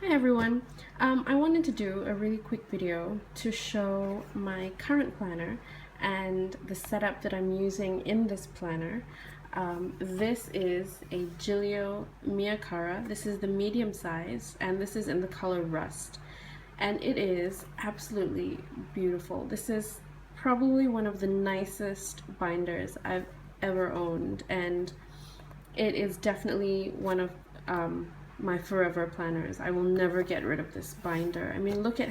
Hi everyone. I wanted to do a really quick video to show my current planner and the setup that I'm using in this planner. This is a Gillio Mia Cara. This is the medium size and this is in the color Rust. And it is absolutely beautiful. This is probably one of the nicest binders I've ever owned, and it is definitely one of my forever planners. I will never get rid of this binder. I mean, look at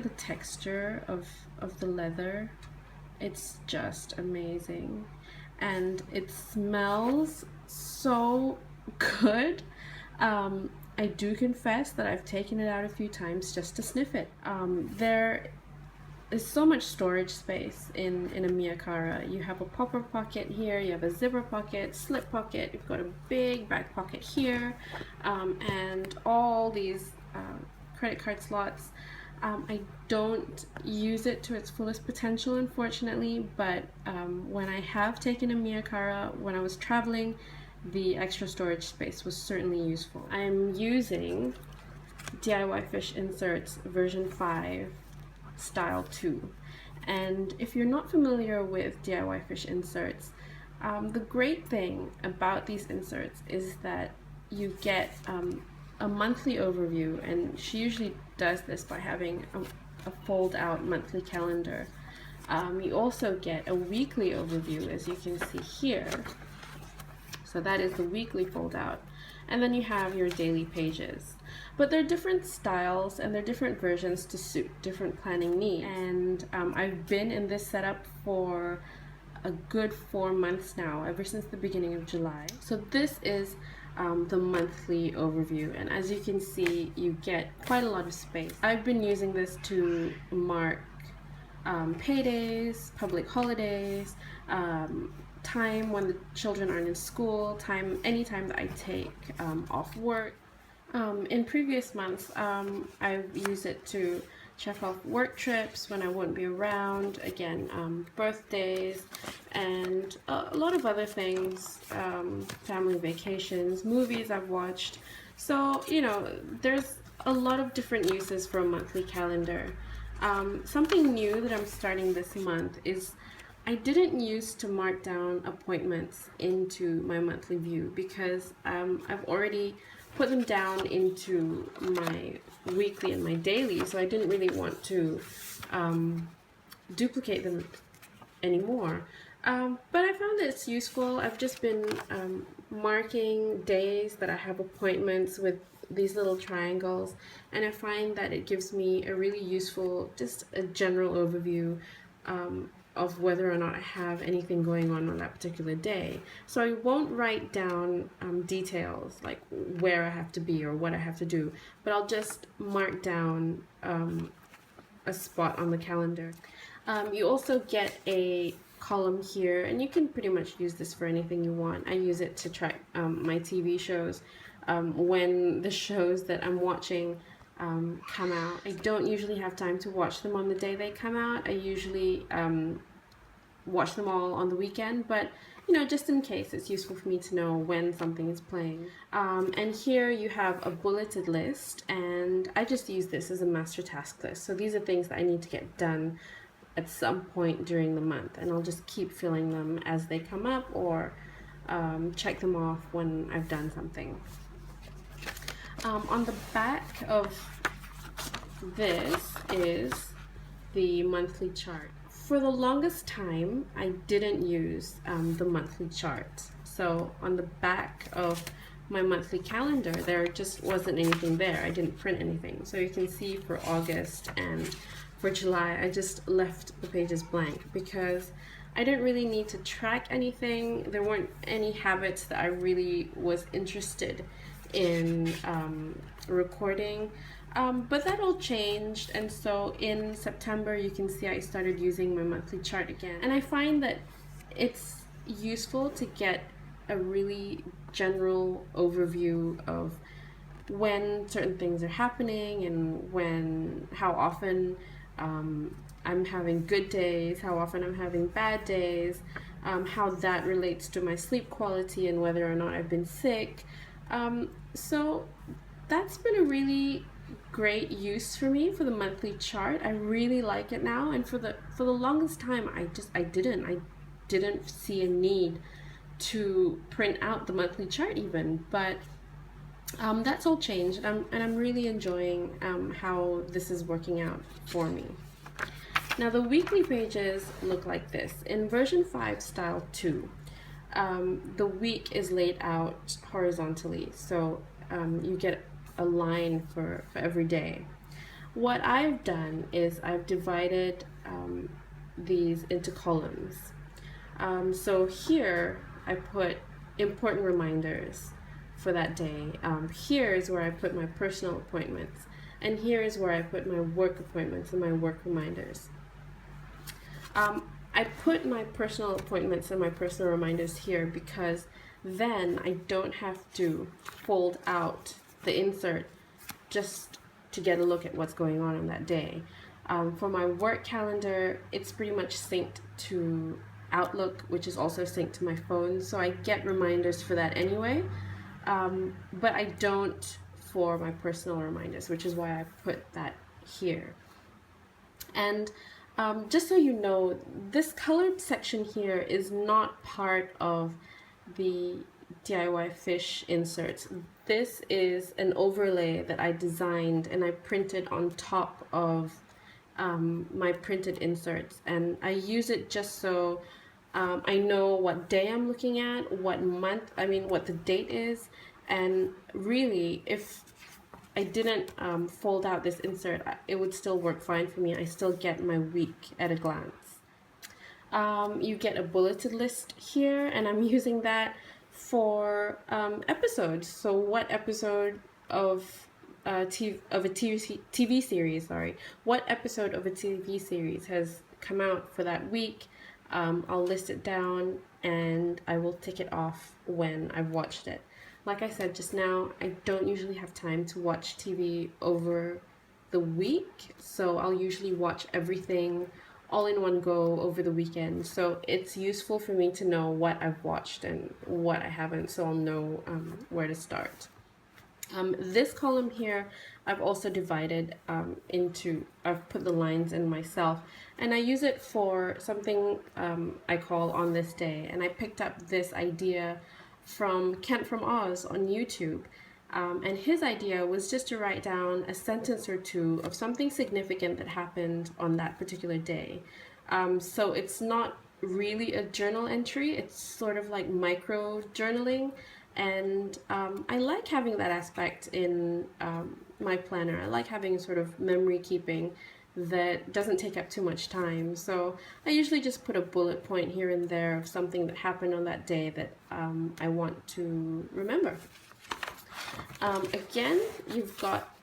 the texture of the leather. It's just amazing. And it smells so good. I do confess that I've taken it out a few times just to sniff it. There is so much storage space in a Mia Cara. You have a popper pocket here, you have a zipper pocket, slip pocket, you've got a big back pocket here, and all these credit card slots. I don't use it to its fullest potential, unfortunately, but when I have taken a Mia Cara, when I was traveling, the extra storage space was certainly useful. I'm using DIYFish Inserts version 5 style 2, and if you're not familiar with DIYFish inserts, the great thing about these inserts is that you get a monthly overview, and she usually does this by having a fold out monthly calendar. You also get a weekly overview, as you can see here. So that is the weekly fold out. And then you have your daily pages. But they're different styles and they're different versions to suit different planning needs. And I've been in this setup for a good 4 months now, ever since the beginning of July. So this is the monthly overview, and as you can see, you get quite a lot of space. I've been using this to mark paydays, public holidays, time when the children aren't in school, any time that I take off work. In previous months, I've used it to check off work trips when I won't be around, again, birthdays, and a lot of other things, family vacations, movies I've watched. So, you know, there's a lot of different uses for a monthly calendar. Something new that I'm starting this month is I didn't used to mark down appointments into my monthly view because I've already put them down into my weekly and my daily, so I didn't really want to duplicate them anymore. But I found that it's useful. I've just been marking days that I have appointments with these little triangles, and I find that it gives me a really useful, just a general overview of whether or not I have anything going on that particular day. So I won't write down details like where I have to be or what I have to do, but I'll just mark down a spot on the calendar. You also get a column here, and you can pretty much use this for anything you want. I use it to track my TV shows, when the shows that I'm watching come out. I don't usually have time to watch them on the day they come out. I usually watch them all on the weekend, but you know, just in case, it's useful for me to know when something is playing. And here you have a bulleted list, and I just use this as a master task list. So these are things that I need to get done at some point during the month, and I'll just keep filling them as they come up, or check them off when I've done something. On the back of this is the monthly chart. For the longest time, I didn't use the monthly chart. So on the back of my monthly calendar, there just wasn't anything there. I didn't print anything. So you can see for August and for July, I just left the pages blank because I didn't really need to track anything. There weren't any habits that I really was interested in recording, but that all changed, and so in September you can see I started using my monthly chart again, and I find that it's useful to get a really general overview of when certain things are happening and how often I'm having good days, how often I'm having bad days, how that relates to my sleep quality and whether or not I've been sick. So that's been a really great use for me for the monthly chart. I really like it now, and for the longest time I didn't see a need to print out the monthly chart even, but that's all changed, and I'm really enjoying how this is working out for me. Now the weekly pages look like this. In version 5 style 2, the week is laid out horizontally, so you get a line for every day. What I've done is I've divided these into columns. So here I put important reminders for that day. Here is where I put my personal appointments, and here is where I put my work appointments and my work reminders. I put my personal appointments and my personal reminders here because then I don't have to fold out the insert just to get a look at what's going on that day. For my work calendar, it's pretty much synced to Outlook, which is also synced to my phone, so I get reminders for that anyway, but I don't for my personal reminders, which is why I put that here. And just so you know, this colored section here is not part of the DIYFish inserts. This is an overlay that I designed and I printed on top of my printed inserts, and I use it just so I know what day I'm looking at, what month, what the date is, and really if I didn't fold out this insert, it would still work fine for me. I still get my week at a glance. You get a bulleted list here, and I'm using that for episodes. So what episode of a TV series, what episode of a TV series has come out for that week? I'll list it down and I will tick it off when I've watched it. Like I said just now, I don't usually have time to watch TV over the week, so I'll usually watch everything all in one go over the weekend. So it's useful for me to know what I've watched and what I haven't, so I'll know where to start. This column here, I've also divided into, I've put the lines in myself, and I use it for something I call On This Day, and I picked up this idea from Kent from Oz on YouTube, and his idea was just to write down a sentence or two of something significant that happened on that particular day. So it's not really a journal entry, it's sort of like micro journaling, and I like having that aspect in my planner. I like having sort of memory keeping that doesn't take up too much time. So I usually just put a bullet point here and there of something that happened on that day that I want to remember. Again, you've got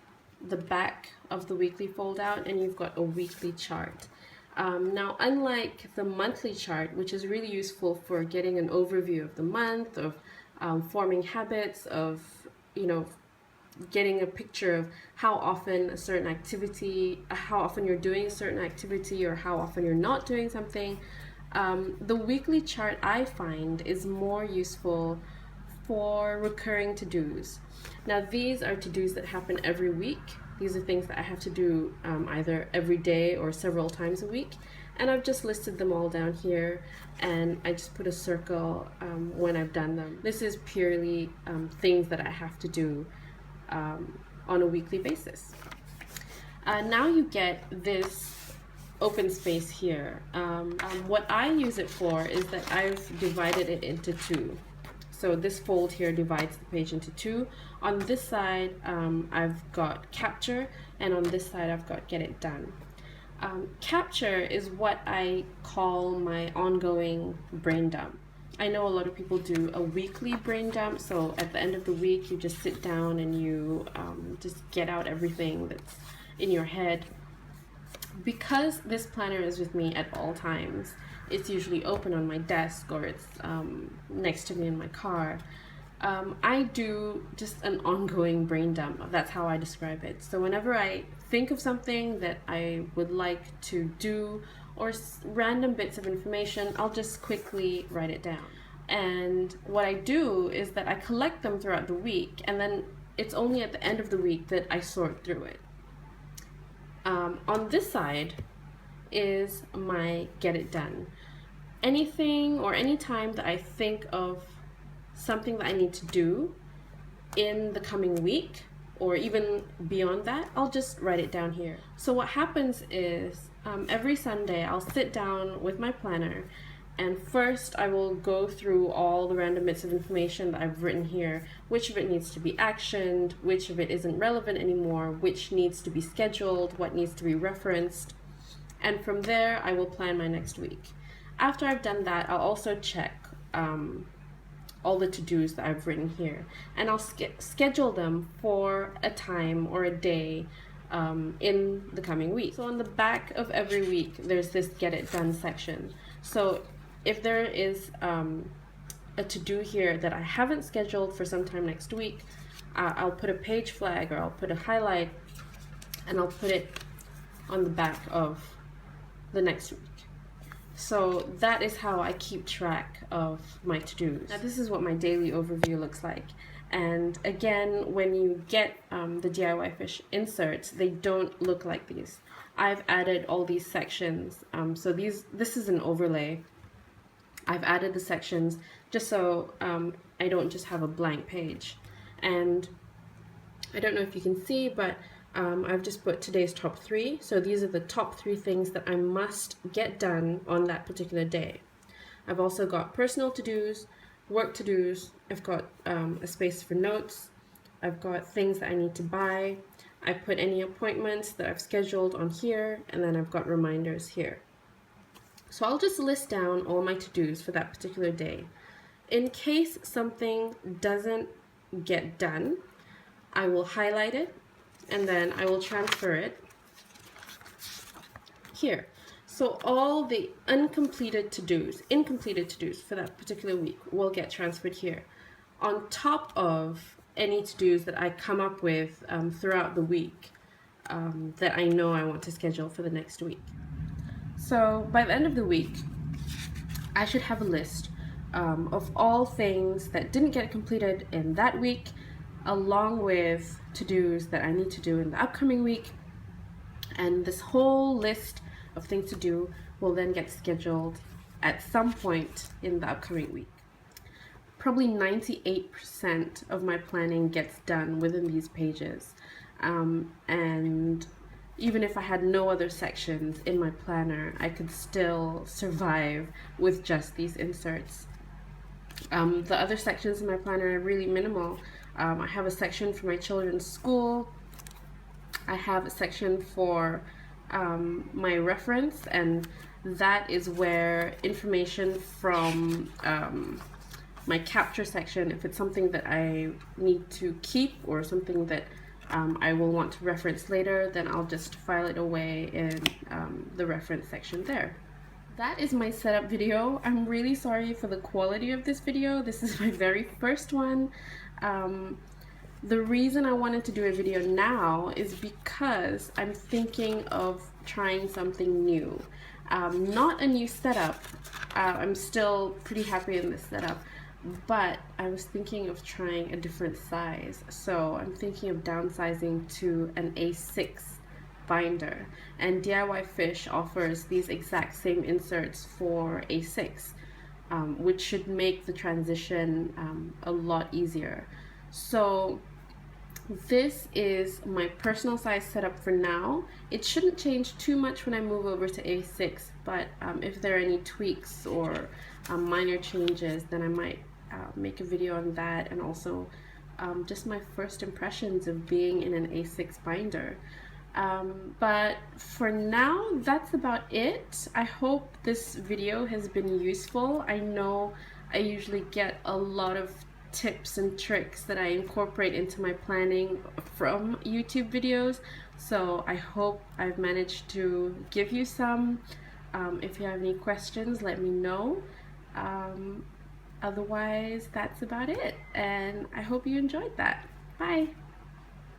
the back of the weekly fold out and you've got a weekly chart. Now, unlike the monthly chart, which is really useful for getting an overview of the month, of forming habits, of, getting a picture of how often a certain activity, how often you're doing a certain activity, or how often you're not doing something. The weekly chart, I find, is more useful for recurring to-dos. Now, these are to-dos that happen every week. These are things that I have to do either every day or several times a week. And I've just listed them all down here, and I just put a circle when I've done them. This is purely things that I have to do on a weekly basis. Now you get this open space here. What I use it for is that I've divided it into two. So this fold here divides the page into two. On this side, I've got capture, and on this side, I've got get it done. Capture is what I call my ongoing brain dump. I know a lot of people do a weekly brain dump, so at the end of the week you just sit down and you just get out everything that's in your head. Because this planner is with me at all times, it's usually open on my desk or it's next to me in my car. I do just an ongoing brain dump. That's how I describe it. So whenever I think of something that I would like to do, or random bits of information, I'll just quickly write it down. And what I do is that I collect them throughout the week, and then it's only at the end of the week that I sort through it. On this side is my get it done. Anything or any time that I think of something that I need to do in the coming week, or even beyond that, I'll just write it down here. So what happens is every Sunday I'll sit down with my planner, and first I will go through all the random bits of information that I've written here, which of it needs to be actioned, which of it isn't relevant anymore, which needs to be scheduled, what needs to be referenced, and from there I will plan my next week. After I've done that, I'll also check all the to-dos that I've written here, and I'll schedule them for a time or a day in the coming week. So on the back of every week there's this get it done section. So if there is a to-do here that I haven't scheduled for sometime next week, I'll put a page flag, or I'll put a highlight, and I'll put it on the back of the next week. So that is how I keep track of my to-dos. Now this is what my daily overview looks like. And again, when you get the DIYFish inserts, they don't look like these. I've added all these sections. So this is an overlay. I've added the sections just so I don't just have a blank page. And I don't know if you can see, but I've just put today's top 3. So these are the top 3 things that I must get done on that particular day. I've also got personal to-dos, work to-dos, I've got a space for notes, I've got things that I need to buy, I put any appointments that I've scheduled on here, and then I've got reminders here. So I'll just list down all my to-dos for that particular day. In case something doesn't get done, I will highlight it, and then I will transfer it here. So all the incompleted to-dos for that particular week will get transferred here, on top of any to-dos that I come up with throughout the week that I know I want to schedule for the next week. So by the end of the week, I should have a list of all things that didn't get completed in that week, along with to-dos that I need to do in the upcoming week. And this whole list of things to do will then get scheduled at some point in the upcoming week. Probably 98% of my planning gets done within these pages. And even if I had no other sections in my planner, I could still survive with just these inserts. The other sections in my planner are really minimal. I have a section for my children's school. I have a section for my reference, and that is where information from my capture section, if it's something that I need to keep or something that I will want to reference later, then I'll just file it away in the reference section there. That is my setup video. I'm really sorry for the quality of this video. This is my very first one. The reason I wanted to do a video now is because I'm thinking of trying something new. Not a new setup. I'm still pretty happy in this setup, but I was thinking of trying a different size. So I'm thinking of downsizing to an A6 binder, and DIYFish offers these exact same inserts for A6, which should make the transition a lot easier. So this is my personal size setup for now. It shouldn't change too much when I move over to A6, but if there are any tweaks or minor changes, then I might make a video on that, and also just my first impressions of being in an A6 binder. But for now, that's about it. I hope this video has been useful. I know I usually get a lot of tips and tricks that I incorporate into my planning from YouTube videos, so I hope I've managed to give you some. If you have any questions, let me know. Otherwise, that's about it, and I hope you enjoyed that. Bye!